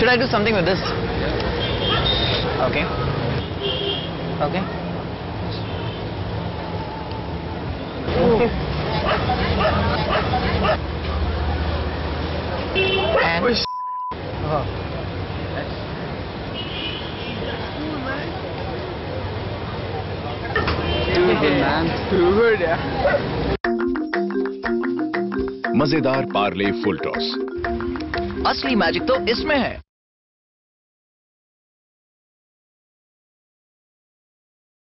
Should I do something with this? Okay. Okay. And मजेदार Parle full toss. असली magic तो इसमें है।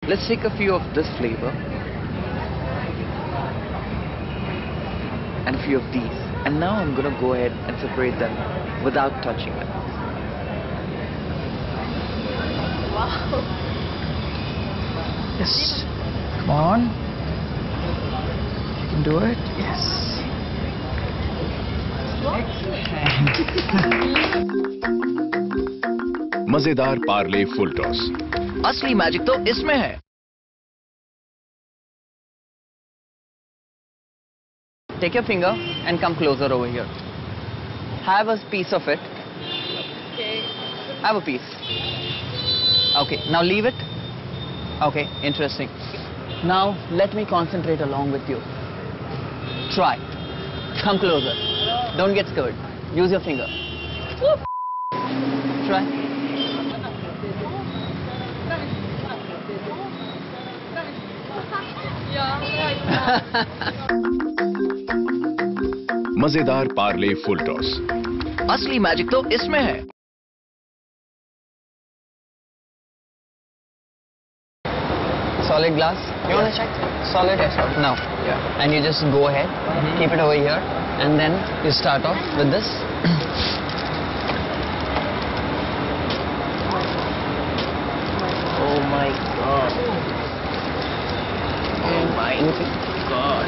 Let's take a few of this flavor and a few of these, and now I'm gonna go ahead and separate them without touching them. wow. Yes. Come on. You can do it. Yes. मजेदार Parle full toss. असली magic तो इसमें है। Take your finger and come closer over here. Have a piece of it. Okay. Have a piece. Okay, now leave it. Okay, interesting. Now let me concentrate along with you. Try. Come closer. Don't get scared. Use your finger. Try. मजेदार Parle full toss. असली magic तो इसमें है। Solid glass. You want to check? Solid? Yes. Now. Yeah. And you just go ahead, keep it over here, and then you start off with this. Oh my god. Oh my god.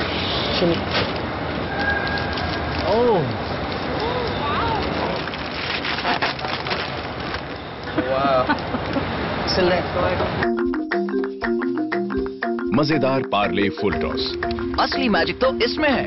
Shimmy. Oh. Wow. Still there. मजेदार Parle full toss. असली magic तो इसमें है।